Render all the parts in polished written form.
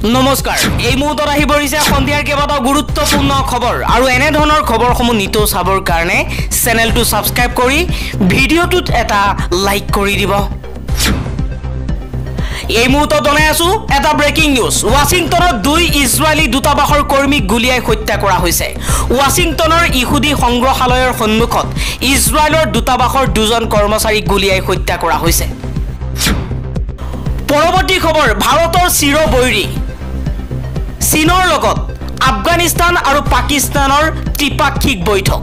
নমস্কাৰ এই মুহূৰ্তত আহি পৰিছে সন্ধিয়াৰ কেইবাটাও গুৰুত্বপূৰ্ণ খবৰ আৰু এনে ধৰণৰ খবৰসমূহ নিতৌ চাবৰ কাৰণে চেনেলটো সাবস্ক্ৰাইব কৰি ভিডিঅ'টোত এটা লাইক কৰি দিব এই মুহূৰ্তত জনাই আছো এটা ব্ৰেকিং নিউজ ৱাশ্বিংটনত দুই ইজৰাইলী দূতাবাসৰ কৰ্মীক গুলিয়াই হত্যা কৰা হৈছে ৱাশ্বিংটনৰ ইহুদী সংগ্ৰহালয়ৰ সন্মুখত ইজৰাইলৰ দূতাবাসৰ দুজন কৰ্মচাৰীক গুলিয়াই হত্যা কৰা হৈছে পৰৱৰ্তী খবৰ ভাৰতৰ চিৰবৈৰী চীনৰ লগত আফগানিস্তান আৰু পাকিস্তানৰ ত্ৰিপাক্ষিক বৈঠক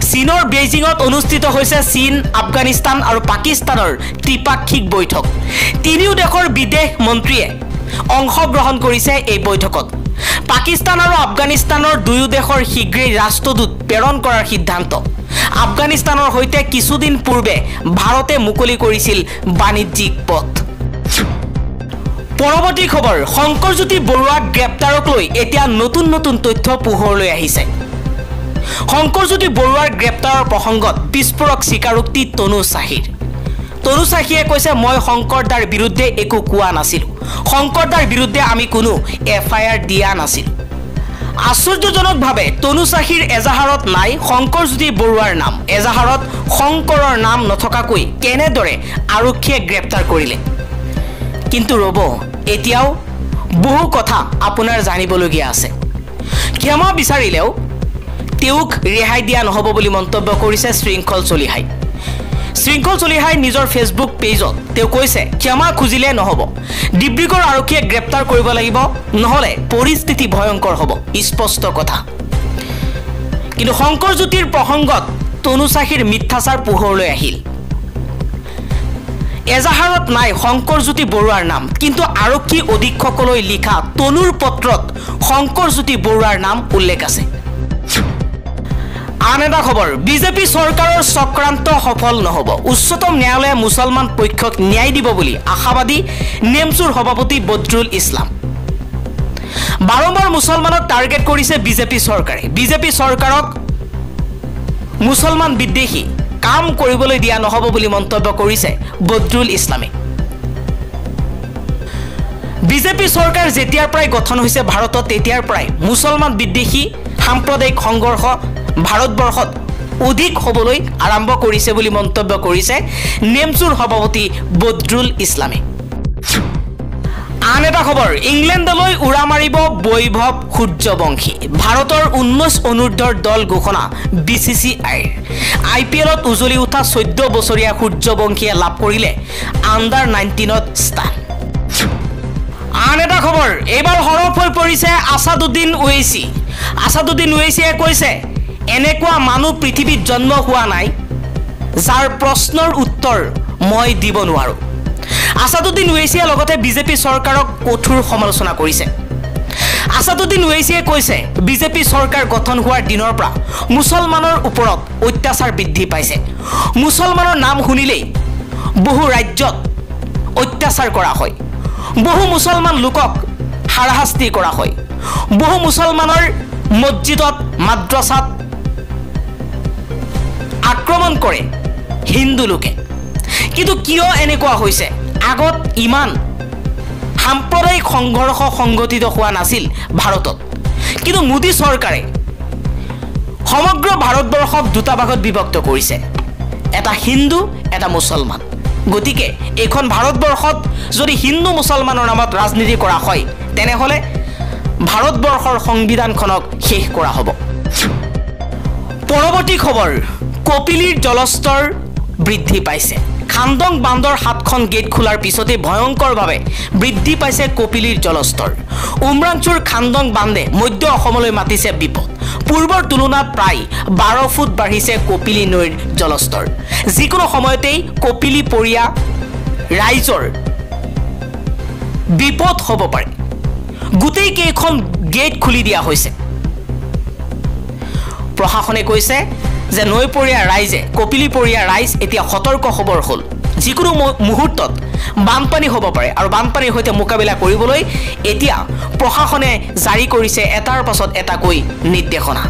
চীনৰ বেইজিঙত অনুষ্ঠিত হৈছে চীন আফগানিস্তান আৰু পাকিস্তানৰ ত্ৰিপাক্ষিক বৈঠক তিনিও দেশৰ বিদেশ মন্ত্ৰীয়ে অংশগ্ৰহণ কৰিছে এই বৈঠকত পাকিস্তান আৰু আফগানিস্তানৰ দুয়ো দেশৰ শীঘ্ৰেই ৰাষ্ট্ৰদূত প্ৰেৰণ কৰাৰ সিদ্ধান্ত আফগানিস্তানৰ হৈতে কিছুদিন পূৰ্বে ভাৰতে মুকলি কৰিছিল বাণিজ্যিক পথ পৰৱৰ্তী খবৰ শংকৰজ্যোতি বৰুৱাক গ্ৰেপ্তাৰক লৈ এতিয়া নতুন নতুন তথ্য পোহৰলৈ আহিছে শংকৰজ্যোতি বৰুৱাৰ গ্ৰেপ্তাৰৰ প্ৰসংগত বিস্ফোৰক স্বীকাৰোক্তি তনু চাহিয়ে কৈছে মই শংকৰদাৰ বিৰুদ্ধে একো কোৱা নাছিল শংকৰদাৰ বিৰুদ্ধে আমি কোনো এফআইআৰ দিয়া নাছিল আশ্চৰ্যজনকভাৱে তনু চাহিৰ এজাহাৰত নাই শংকৰজ্যোতি বৰুৱাৰ নাম এজাহাৰত শংকৰৰ নাম নথকাকৈ কেনেদৰে আৰক্ষীয়ে গ্ৰেপ্তাৰ কৰিলে কিন্তু ৰব এতিয়াও বহু কথা আপোনাৰ জানিবলগীয়া আছে ক্ষমা বিচাৰিলেও তেওঁক ৰেহাই দিয়া নহব বুলি মন্তব্য কৰিছে শৃংখল চলিহাই নিজৰ ফেসবুক পেজত তেওঁ কৈছে ক্ষমা খুজিলে নহব ডিব্ৰুগড় আৰক্ষীয়ে গ্ৰেপ্তাৰ কৰিব লাগিব নহলে পৰিস্থিতি ভয়ংকৰ হ'ব স্পষ্ট কথা কিন্তু শংকৰজ্যোতিৰ প্ৰসংগত তনু চাহিৰ মিথ্যাচাৰ পোহৰলৈ আহিল এজাহাৰত নাই শংকৰজ্যোতি বৰুৱাৰ নাম কিন্তু আৰক্ষী অধীক্ষকলৈ লিখা তনুৰ পত্ৰত শংকৰজ্যোতি বৰুৱাৰ নাম উল্লেখ আছে আন এটা খবৰ বিজেপি চৰকাৰৰ চক্ৰান্ত সফল নহব উচ্চতম ন্যায়ালয়ে মুছলমান পক্ষক ন্যায় দিব বুলি আশাবাদী নেমচুৰ সভাপতি বদৰুল ইছলাম বাৰম্বাৰ মুছলমানক টাৰ্গেট কৰিছে বিজেপি চৰকাৰক মুছলমান বিদ্বেষী কাম কৰিবলৈ দিয়া নহব বুলি মন্তব্য কৰিছে বদৰুল ইছলামে বিজেপি চৰকাৰ যেতিয়াৰ পৰাই গঠন হৈছে ভাৰতত তেতিয়াৰ পৰাই মুছলমান বিদ্বেষী সাম্প্ৰদায়িক সংঘৰ্ষ ভাৰতবৰ্ষত অধিক হ'বলৈ আৰম্ভ কৰিছে বুলি মন্তব্য কৰিছে নেমচুৰ সভাপতি বদৰুল ইছলামে আন এটা খবৰ ইংলেণ্ডলৈ উৰা মাৰিব বৈভৱ সূৰ্যবংশী ভাৰতৰ 19 অনুৰ্ধৰ দল ঘোষণা বিসিসিআইৰ আইপিএলত উজলি উঠা 14 বছৰীয়া সূৰ্যবংশীয়ে লাভ কৰিলে আণ্ডাৰ 19ত স্থান আন এটা খবৰ এবাৰ হৰফ হৈ পৰিছে আসাদুদ্দিন ওৱেইছিয়ে কৈছে এনেকুৱা মানুহ পৃথিৱীত জন্ম হোৱা নাই যাৰ প্ৰশ্নৰ উত্তৰ মই দিব নোৱাৰো আসাদুদ্দিন ওৱেইছিয়ে লগতে বিজেপি চৰকাৰক কঠোৰ সমালোচনা কৰিছে আসাদুদ্দিন ওৱেইছিয়ে কৈছে বিজেপি চৰকাৰ গঠন হোৱাৰ দিনৰ পৰা মুছলমানৰ ওপৰত অত্যাচাৰ বৃদ্ধি পাইছে মুছলমানৰ নাম শুনিলেই বহু ৰাজ্যত অত্যাচাৰ কৰা হয় বহু মুছলমান লোকক হাৰাশাস্তি কৰা হয় বহু মুছলমানৰ মছজিদত মাদ্ৰাসাত আক্ৰমণ কৰে হিন্দু লোকে কিন্তু কিয় এনেকুৱা হৈছে আগত ইমান সাম্প্ৰদায়িক সংঘৰ্ষ সংগঠিত হোৱা নাছিল ভাৰতত কিন্তু মোদী চৰকাৰে সমগ্ৰ ভাৰতবৰ্ষক দুটা ভাগত বিভক্ত কৰিছে এটা হিন্দু এটা মুছলমান গতিকে এখন ভাৰতবৰ্ষত যদি হিন্দু মুছলমানৰ নামত ৰাজনীতি কৰা হয় তেনেহলে ভাৰতবৰ্ষৰ সংবিধানখনক শেষ কৰা হ'ব পৰৱৰ্তী খবৰ কপিলীৰ জলস্তৰ বৃদ্ধি পাইছে খান্দং বান্ধৰ 7খন গেট খোলাৰ পিছতে ভয়ংকৰভাৱে বৃদ্ধি পাইছে কপিলীৰ জলস্তৰ উমৰাংচুৰ খান্দং বান্ধে মধ্য অসমলৈ মাতিছে বিপদ পূৰ্বৰ তুলনাত প্ৰায় 12 ফুট বাঢ়িছে কপিলী নৈৰ জলস্তৰ যিকোনো সময়তেই কপিলী পৰিয়া ৰাইজৰ বিপদ হ'ব পাৰে গোটেই কেইখন গেট খুলি দিয়া হৈছে প্ৰশাসনে কৈছে যে নৈপৰীয়া ৰাইজে কপিলীপৰীয়া ৰাইজ এতিয়া সতৰ্ক খবৰ হ'ল যিকোনো মুহূৰ্তত বানপানী হ'ব পাৰে আৰু বানপানীৰ সৈতে মোকাবিলা কৰিবলৈ এতিয়া প্ৰশাসনে জাৰি কৰিছে এটাৰ পাছত এটাকৈ নিৰ্দেশনা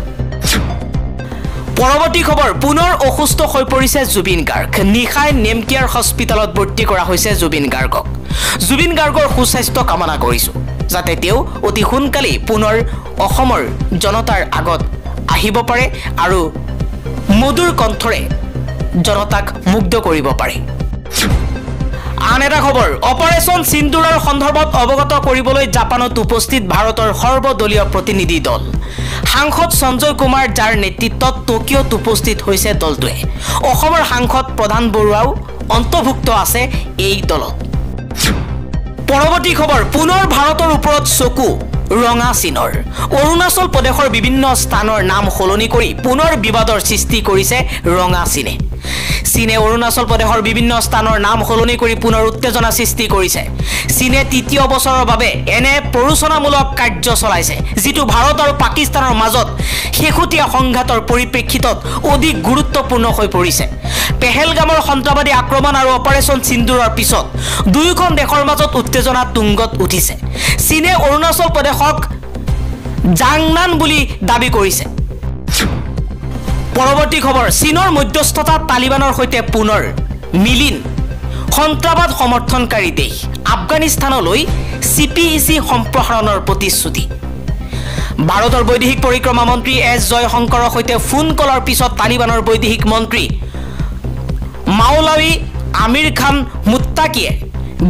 পৰৱৰ্তী খবৰ পুনৰ অসুস্থ হৈ পৰিছে জুবিন গাৰ্গ নিখাই নেমকিয়াৰ হস্পিটেলত ভৰ্তি কৰা হৈছে জুবিন গাৰ্গক জুবিন গাৰ্গৰ সুস্বাস্থ্য কামনা কৰিছো যাতে তেওঁ অতি সোনকালে পুনৰ অসমৰ জনতাৰ আগত আহিব পাৰে আৰু মধুৰ কণ্ঠৰে জনতাক মুগ্ধ কৰিব পাৰে আন এটা খবৰ অপাৰেশ্যন সিন্দুৰৰ সন্দৰ্ভত অৱগত কৰিবলৈ জাপানত উপস্থিত ভাৰতৰ সৰ্বদলীয় প্ৰতিনিধি দল সাংসদ সঞ্জয় কুমাৰ যাৰ নেতৃত্বত টকিঅ'ত উপস্থিত হৈছে দলটোৱে অসমৰ সাংসদ প্ৰধান বৰুৱাও অন্তৰ্ভুক্ত আছে এই দলত পৰৱৰ্তী খবৰ পুনৰ ভাৰতৰ ওপৰত চকু ৰঙা চীনৰ অৰুণাচল প্ৰদেশৰ বিভিন্ন স্থানৰ নাম সলনি কৰি পুনৰ বিবাদৰ সৃষ্টি কৰিছে ৰঙা চীনে চীনে অৰুণাচল প্ৰদেশৰ বিভিন্ন স্থানৰ নাম সলনি কৰি পুনৰ উত্তেজনা সৃষ্টি কৰিছে চীনে তৃতীয় বছৰৰ বাবে এনে প্ৰৰোচনামূলক কাৰ্য চলাইছে যিটো ভাৰত আৰু পাকিস্তানৰ মাজত শেহতীয়া সংঘাতৰ পৰিপ্ৰেক্ষিতত অধিক গুৰুত্বপূৰ্ণ হৈ পৰিছে পেহেলগামৰ সন্ত্ৰাসবাদী আক্ৰমণ আৰু অপাৰেশ্যন সিন্দুৰৰ পিছত দুয়োখন দেশৰ মাজত উত্তেজনা তুংগত উঠিছে চীনে অৰুণাচল প্ৰদেশক জাংনান বুলি দাবী কৰিছে পৰৱৰ্তী খবৰ চীনৰ মধ্যস্থতা তালিবানৰ সৈতে পুনৰ মিলিন সন্ত্ৰাসবাদ সমৰ্থনকাৰী দেশ আফগানিস্তানলৈ চিপিইচি সম্প্ৰসাৰণৰ প্ৰতিশ্ৰুতি ভাৰতৰ বৈদেশিক পৰিক্ৰমা মন্ত্ৰী এছ জয়শংকৰৰ সৈতে ফোন কলৰ পিছত তালিবানৰ বৈদেশিক মন্ত্ৰী মাওলাৱী আমিৰ খান মুত্তাকিয়ে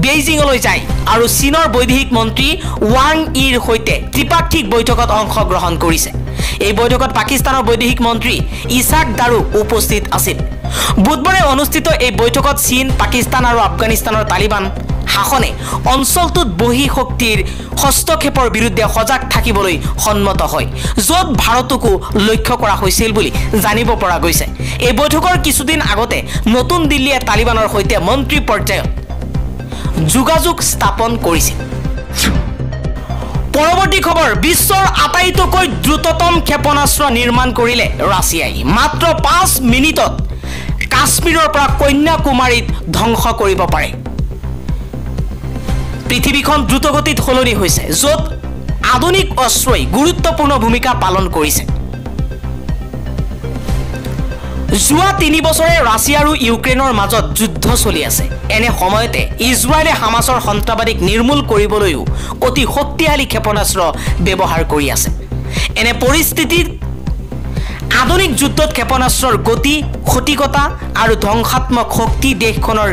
বেইজিঙলৈ যায় আৰু চীনৰ বৈদেশিক মন্ত্ৰী ৱাং ইৰ সৈতে ত্ৰিপাক্ষিক বৈঠকত অংশগ্ৰহণ কৰিছে এই বৈঠকত পাকিস্তানৰ বৈদেশিক মন্ত্ৰী ইছাক দাৰু উপস্থিত আছিল বুধবাৰে অনুষ্ঠিত এই বৈঠকত চীন পাকিস্তান আৰু আফগানিস্তানৰ তালিবান শাসনে অঞ্চলটোত বহি শক্তিৰ হস্তক্ষেপৰ বিৰুদ্ধে সজাগ থাকিবলৈ সন্মত হয় য'ত ভাৰতকো লক্ষ্য কৰা হৈছিল বুলি জানিব পৰা গৈছে এই বৈঠকৰ কিছুদিন আগতে নতুন দিল্লীয়ে তালিবানৰ সৈতে মন্ত্ৰী পৰ্যায়ত যোগাযোগ স্থাপন কৰিছিল পৰৱৰ্তী খবৰ বিশ্বৰ আটাইতকৈ দ্ৰুততম ক্ষেপণাস্ত্ৰ নিৰ্মাণ কৰিলে ৰাছিয়াই মাত্ৰ 5 মিনিটত কাশ্মীৰৰ পৰা কন্যাকুমাৰীত ধ্বংস কৰিব পাৰে পৃথিৱীখন দ্ৰুতগতিত সলনি হৈছে য'ত আধুনিক অস্ত্ৰই গুৰুত্বপূৰ্ণ ভূমিকা পালন কৰিছে যোৱা 3 বছৰে ৰাছিয়া আৰু ইউক্ৰেইনৰ মাজত যুদ্ধ চলি আছে এনে সময়তে ইজৰাইলে হামাছৰ সন্ত্ৰাসবাদীক নিৰ্মূল কৰিবলৈও অতি শক্তিশালী ক্ষেপণাস্ত্ৰ ব্যৱহাৰ কৰি আছে এনে পৰিস্থিতিত আধুনিক যুদ্ধত ক্ষেপণাস্ত্ৰৰ গতি সঠিকতা আৰু ধ্বংসাত্মক শক্তি দেশখনৰ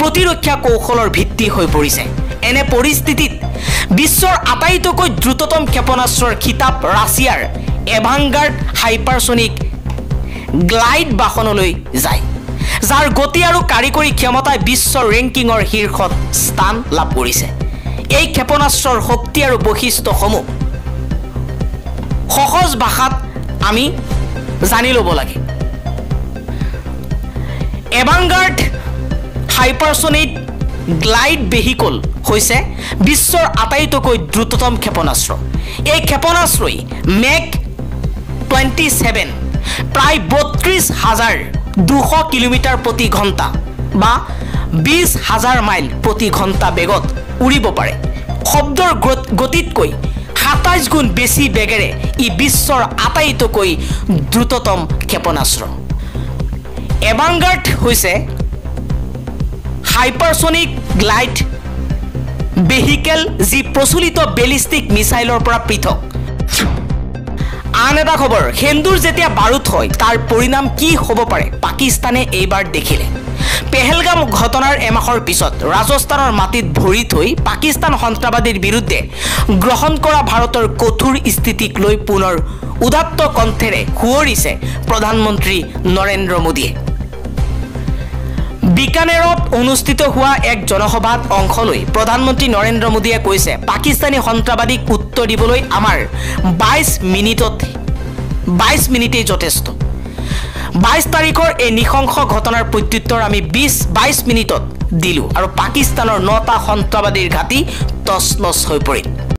প্ৰতিৰক্ষা কৌশলৰ ভিত্তি হৈ পৰিছে এনে পৰিস্থিতিত বিশ্বৰ আটাইতকৈ দ্ৰুততম ক্ষেপণাস্ত্ৰৰ খিতাপ ৰাছিয়াৰ এভাংগাৰ্ড হাইপাৰসনিক গ্লাইড বাহনলৈ যায় যাৰ গতি আৰু কাৰিকৰী ক্ষমতাই বিশ্ব ৰেংকিঙৰ শীৰ্ষত স্থান লাভ কৰিছে এই ক্ষেপণাস্ত্ৰৰ শক্তি আৰু বৈশিষ্ট্যসমূহ সহজ ভাষাত আমি জানি ল'ব লাগে এভাংগাৰ্ড হাইপাৰসনিক গ্লাইড ভেহিকল হৈছে বিশ্বৰ আটাইতকৈ দ্ৰুততম ক্ষেপণাস্ত্ৰ এই ক্ষেপণাস্ত্ৰই মেক 27 প্ৰায় 32,200 কিলোমিটাৰ প্ৰতি ঘণ্টা বা 20,000 মাইল প্ৰতি ঘণ্টা বেগত উৰিব পাৰে শব্দৰ গতিতকৈ 27 গুণ বেছি বেগেৰে ই বিশ্বৰ আটাইতকৈ দ্ৰুততম ক্ষেপণাস্ত্ৰ এভাংগাৰ্ড হৈছে হাইপাৰসনিক গ্লাইড ভেহিকেল যি প্ৰচলিত বেলিষ্টিক মিছাইলৰ পৰা পৃথক আন এটা খবৰ সেন্দুৰ যেতিয়া বাৰুদ হয় তাৰ পৰিণাম কি হ'ব পাৰে পাকিস্তানে এইবাৰ দেখিলে পেহেলগাম ঘটনাৰ এমাহৰ পিছত ৰাজস্থানৰ মাটিত ভৰি থৈ পাকিস্তান সন্ত্ৰাসবাদীৰ বিৰুদ্ধে গ্ৰহণ কৰা ভাৰতৰ কঠোৰ স্থিতিক লৈ পুনৰ উদাত্ত কণ্ঠেৰে সুঁৱৰিছে প্ৰধানমন্ত্ৰী নৰেন্দ্ৰ মোদীয়ে বিকানেৰত অনুষ্ঠিত হোৱা এক জনসভাত অংশ লৈ প্ৰধানমন্ত্ৰী নৰেন্দ্ৰ মোদীয়ে কৈছে পাকিস্তানী সন্ত্ৰাসবাদীক উত্তৰ দিবলৈ আমাৰ 22 মিনিটেই যথেষ্ট 22 তাৰিখৰ এই নিশংস ঘটনাৰ প্ৰত্যুত্তৰ আমি 22 মিনিটত দিলো আৰু পাকিস্তানৰ 9টা সন্ত্ৰাসবাদীৰ ঘাটি তছনছ হৈ পৰিল